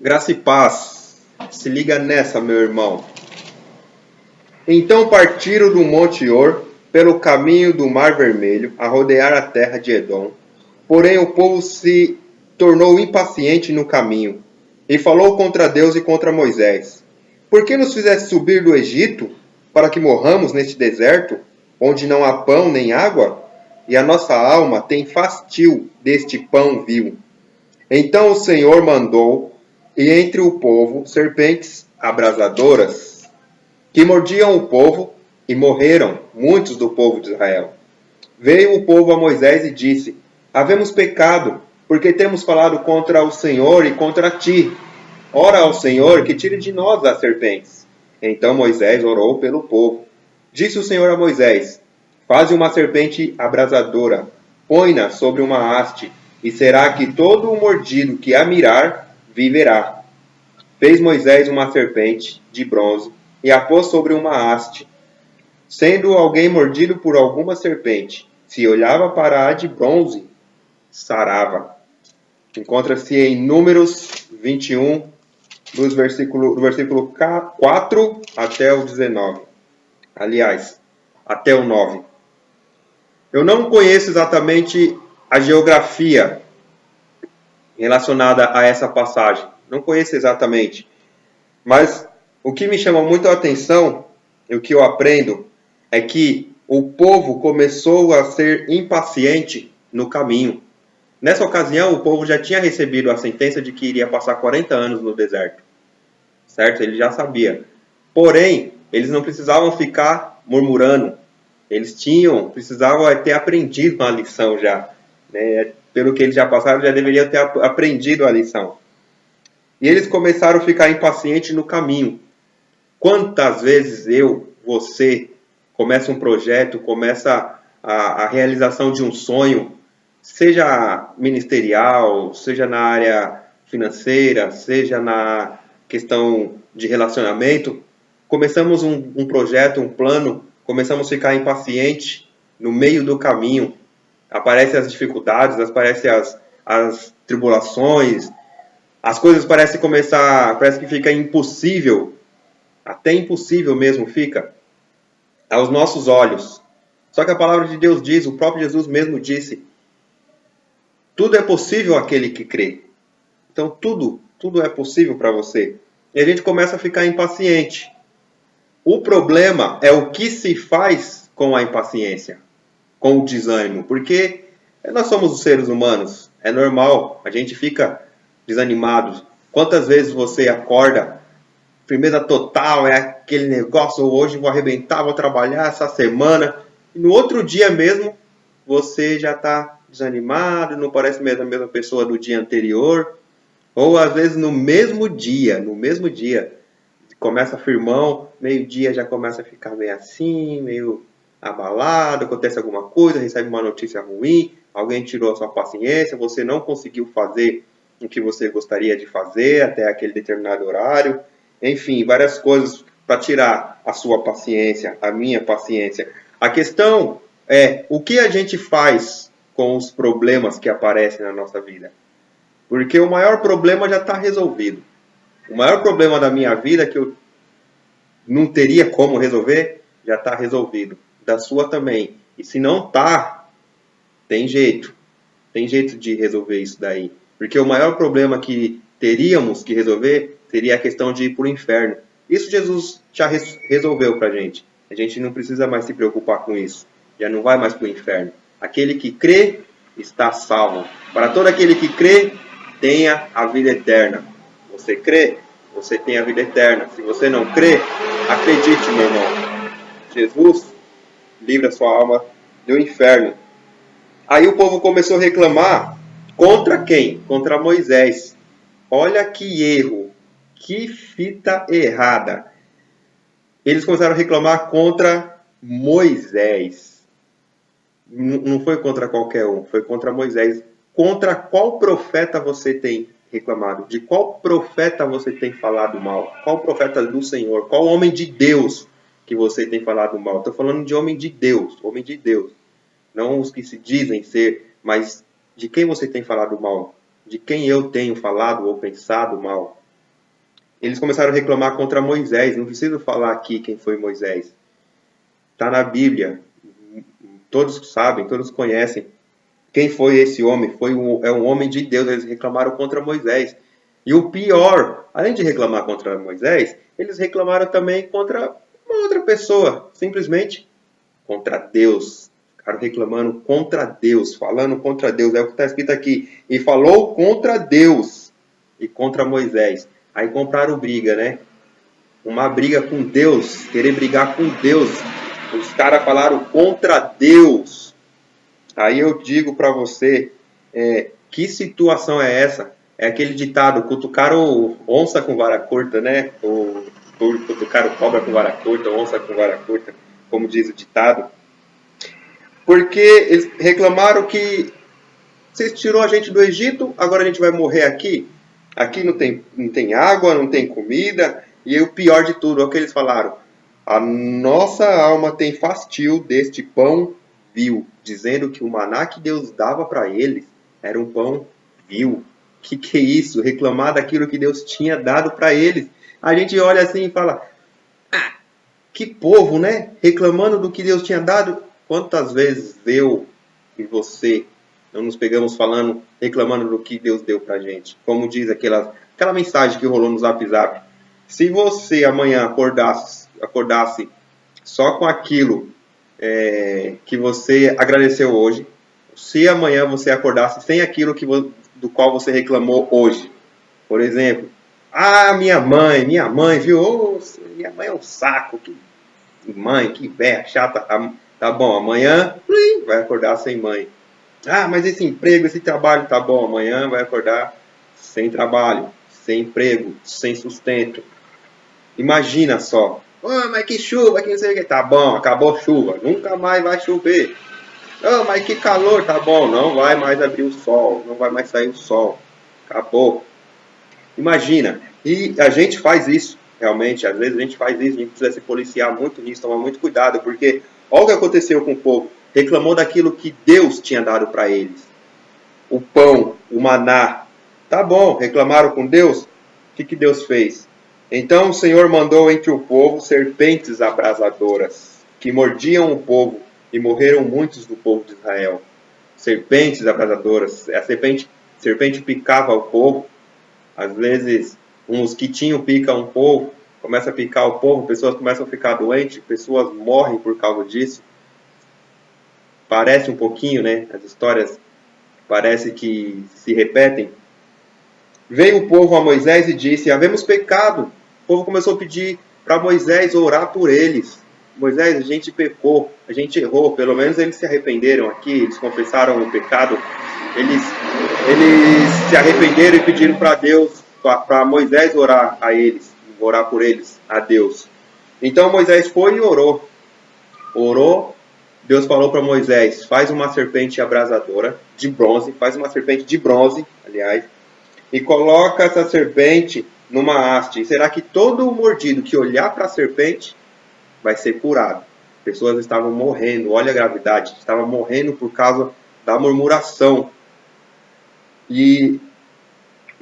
Graça e paz. Se liga nessa, meu irmão. Então partiram do Monte Or, pelo caminho do Mar Vermelho, a rodear a terra de Edom. Porém o povo se tornou impaciente no caminho, e falou contra Deus e contra Moisés. Por que nos fizeste subir do Egito, para que morramos neste deserto, onde não há pão nem água? E a nossa alma tem fastio deste pão vivo. Então o Senhor mandou, e entre o povo, serpentes abrasadoras, que mordiam o povo, e morreram muitos do povo de Israel. Veio o povo a Moisés e disse: Havemos pecado, porque temos falado contra o Senhor e contra ti. Ora ao Senhor que tire de nós as serpentes. Então Moisés orou pelo povo. Disse o Senhor a Moisés: Faze uma serpente abrasadora, põe-na sobre uma haste, e será que todo o mordido que a mirar viverá. Fez Moisés uma serpente de bronze e a pôs sobre uma haste. Sendo alguém mordido por alguma serpente, se olhava para a de bronze, sarava. Encontra-se em Números 21, do versículo 4 até o 19. Aliás, até o 9. Eu não conheço exatamente a geografia relacionada a essa passagem. Não conheço exatamente. Mas o que me chama muito a atenção, e o que eu aprendo, é que o povo começou a ser impaciente no caminho. Nessa ocasião, o povo já tinha recebido a sentença de que iria passar 40 anos no deserto. Certo? Ele já sabia. Porém, eles não precisavam ficar murmurando. Eles precisavam ter aprendido a lição já. Né? Pelo que eles já passaram, já deveriam ter aprendido a lição. E eles começaram a ficar impacientes no caminho. Quantas vezes você, começa um projeto, começa a realização de um sonho, seja ministerial, seja na área financeira, seja na questão de relacionamento, começamos um projeto, um plano, começamos a ficar impacientes no meio do caminho. Aparecem as dificuldades, aparecem as tribulações, as coisas parece que fica impossível, até impossível mesmo fica, aos nossos olhos. Só que a palavra de Deus diz, o próprio Jesus mesmo disse, tudo é possível àquele que crê. Então tudo é possível para você. E a gente começa a ficar impaciente. O problema é o que se faz com a impaciência, com o desânimo, porque nós somos os seres humanos, é normal, a gente fica desanimado. Quantas vezes você acorda, firmeza total, é aquele negócio, hoje vou arrebentar, vou trabalhar essa semana, e no outro dia mesmo, você já está desanimado, não parece mais a mesma pessoa do dia anterior, ou às vezes no mesmo dia, começa firmão, meio-dia já começa a ficar meio assim, meio abalado, acontece alguma coisa, recebe uma notícia ruim, alguém tirou a sua paciência, você não conseguiu fazer o que você gostaria de fazer até aquele determinado horário, enfim, várias coisas para tirar a sua paciência, a minha paciência. A questão é o que a gente faz com os problemas que aparecem na nossa vida. Porque o maior problema já está resolvido. O maior problema da minha vida que eu não teria como resolver, já está resolvido. Da sua também. E se não está, tem jeito. Tem jeito de resolver isso daí. Porque o maior problema que teríamos que resolver seria a questão de ir para o inferno. Isso Jesus já resolveu para a gente. A gente não precisa mais se preocupar com isso. Já não vai mais para o inferno. Aquele que crê está salvo. Para todo aquele que crê, tenha a vida eterna. Você crê? Você tem a vida eterna. Se você não crê, acredite, meu irmão. Jesus livra a sua alma do inferno. Aí o povo começou a reclamar contra quem? Contra Moisés. Olha que erro, que fita errada. Eles começaram a reclamar contra Moisés. Não foi contra qualquer um, foi contra Moisés. Contra qual profeta você tem reclamado? De qual profeta você tem falado mal? Qual profeta do Senhor? Qual homem de Deus que você tem falado mal? Estou falando de homem de Deus, não os que se dizem ser, mas de quem você tem falado mal? De quem eu tenho falado ou pensado mal? eles começaram a reclamar contra Moisés. Não preciso falar aqui quem foi Moisés. Está na Bíblia. Todos sabem, todos conhecem. Quem foi esse homem? É um homem de Deus. Eles reclamaram contra Moisés. E o pior, além de reclamar contra Moisés, eles reclamaram também contra uma outra pessoa. Simplesmente contra Deus. Ficaram reclamando contra Deus, falando contra Deus. É o que está escrito aqui. E falou contra Deus e contra Moisés. Aí compraram briga, né? Uma briga com Deus. Querer brigar com Deus. Os caras falaram contra Deus. Aí eu digo para você, que situação é essa? É aquele ditado, cutucaram onça com vara curta, né? Ou cutucaram cobra com vara curta, onça com vara curta, como diz o ditado. Porque eles reclamaram que vocês tirou a gente do Egito, agora a gente vai morrer aqui. Aqui não tem água, não tem comida. E o pior de tudo, é o que eles falaram. A nossa alma tem fastio deste pão vil, dizendo que o maná que Deus dava para eles era um pão vil. Que é isso? Reclamar daquilo que Deus tinha dado para eles. A gente olha assim e fala, que povo, né? Reclamando do que Deus tinha dado. Quantas vezes eu e você não nos pegamos reclamando do que Deus deu pra gente? Como diz aquela mensagem que rolou no Zap Zap. Se você amanhã acordasse só com aquilo que você agradeceu hoje, se amanhã você acordasse sem aquilo do qual você reclamou hoje, por exemplo, minha mãe, viu? Minha mãe é um saco, que véia chata. Tá bom, amanhã vai acordar sem mãe. Mas esse emprego, esse trabalho, tá bom, amanhã vai acordar sem trabalho, sem emprego, sem sustento. Imagina só. Mas que chuva, que não sei o que. Tá bom, acabou a chuva, nunca mais vai chover. Mas que calor, tá bom, não vai mais abrir o sol, não vai mais sair o sol. Acabou. Imagina. E a gente faz isso, realmente, às vezes a gente faz isso, a gente precisa se policiar muito nisso, tomar muito cuidado, porque olha o que aconteceu com o povo. Reclamou daquilo que Deus tinha dado para eles. O pão, o maná. Tá bom, reclamaram com Deus? O que Deus fez? Então o Senhor mandou entre o povo serpentes abrasadoras, que mordiam o povo, e morreram muitos do povo de Israel. Serpentes abrasadoras. A serpente picava o povo. Às vezes um mosquitinho pica um povo, começa a picar o povo, pessoas começam a ficar doentes, pessoas morrem por causa disso. Parece um pouquinho, né? As histórias parece que se repetem. Veio o povo a Moisés e disse, havemos pecado. O povo começou a pedir para Moisés orar por eles. Moisés, a gente pecou, a gente errou. Pelo menos eles se arrependeram aqui, eles confessaram o pecado. Eles se arrependeram e pediram para Deus, para Moisés orar a eles, orar por eles, a Deus. Então Moisés foi e orou. Orou. Deus falou para Moisés, faz uma serpente abrasadora, de bronze, aliás, e coloca essa serpente numa haste. Será que todo o mordido que olhar para a serpente vai ser curado? Pessoas estavam morrendo, olha a gravidade, estavam morrendo por causa da murmuração. E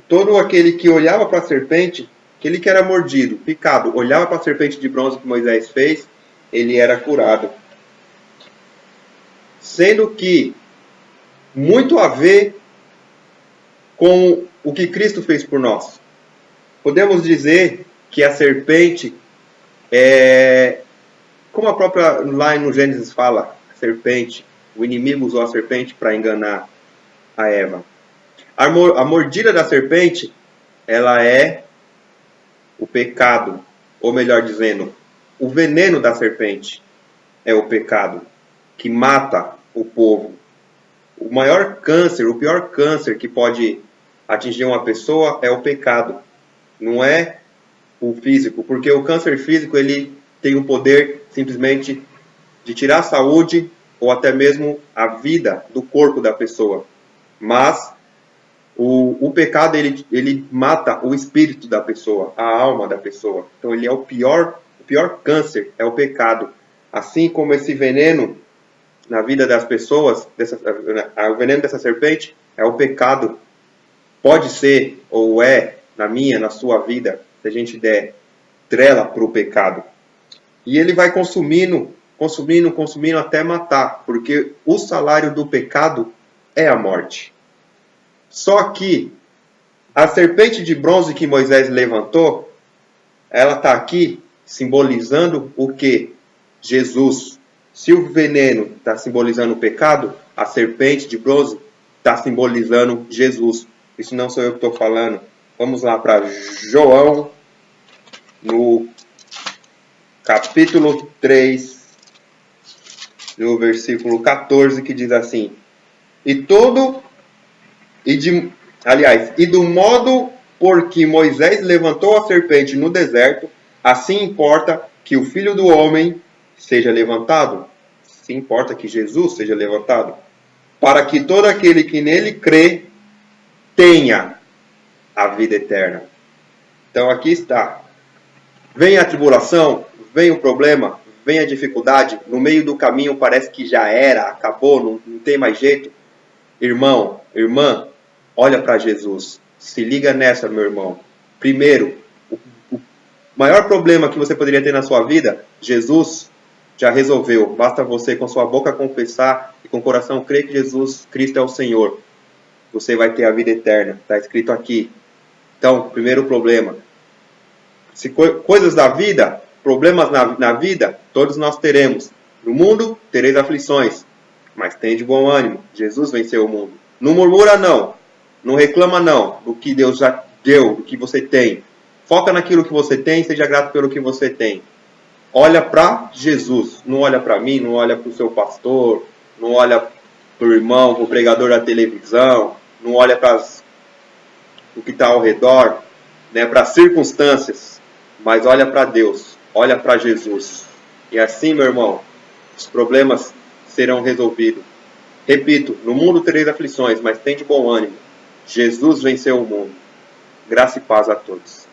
todo aquele que olhava para a serpente, aquele que era mordido, picado, olhava para a serpente de bronze que Moisés fez, ele era curado. Sendo que muito a ver com o que Cristo fez por nós. Podemos dizer que a serpente como a própria lá no Gênesis fala, a serpente, o inimigo usou a serpente para enganar a Eva. A mordida da serpente, ela é o pecado, ou melhor dizendo, o veneno da serpente é o pecado que mata o povo. O maior câncer, o pior câncer que pode atingir uma pessoa é o pecado. Não é o físico, porque o câncer físico ele tem o poder simplesmente de tirar a saúde ou até mesmo a vida do corpo da pessoa. Mas o pecado ele mata o espírito da pessoa, a alma da pessoa. Então ele é o pior câncer, é o pecado. Assim como esse veneno na vida das pessoas, o veneno dessa serpente é o pecado. Pode ser, ou é, na minha, na sua vida, se a gente der trela para o pecado. E ele vai consumindo até matar, porque o salário do pecado é a morte. Só que a serpente de bronze que Moisés levantou, ela está aqui simbolizando o quê? Jesus. Se o veneno está simbolizando o pecado, a serpente de bronze está simbolizando Jesus. Isso não sou eu que estou falando. Vamos lá para João, no capítulo 3, no versículo 14, que diz assim: e do modo por que Moisés levantou a serpente no deserto, assim importa que o Filho do Homem seja levantado. Assim importa que Jesus seja levantado, para que todo aquele que nele crê tenha a vida eterna. Então aqui está. Vem a tribulação, vem o problema, vem a dificuldade, no meio do caminho parece que já era, acabou, não tem mais jeito. Irmão, irmã, olha para Jesus. Se liga nessa, meu irmão. Primeiro, o maior problema que você poderia ter na sua vida, Jesus já resolveu. Basta você com sua boca confessar e com o coração crer que Jesus Cristo é o Senhor. Você vai ter a vida eterna. Está escrito aqui. Então, primeiro problema. Se coisas da vida, problemas na vida, todos nós teremos. No mundo, tereis aflições. Mas tem de bom ânimo. Jesus venceu o mundo. Não murmura, não. Não reclama, não, do que Deus já deu, do que você tem. Foca naquilo que você tem, seja grato pelo que você tem. Olha para Jesus. Não olha para mim, não olha para o seu pastor, não olha para o irmão, para o pregador da televisão, não olha para o que está ao redor, né, para as circunstâncias, mas olha para Deus, olha para Jesus. E assim, meu irmão, os problemas serão resolvidos. Repito, no mundo tereis aflições, mas tem de bom ânimo. Jesus venceu o mundo. Graça e paz a todos.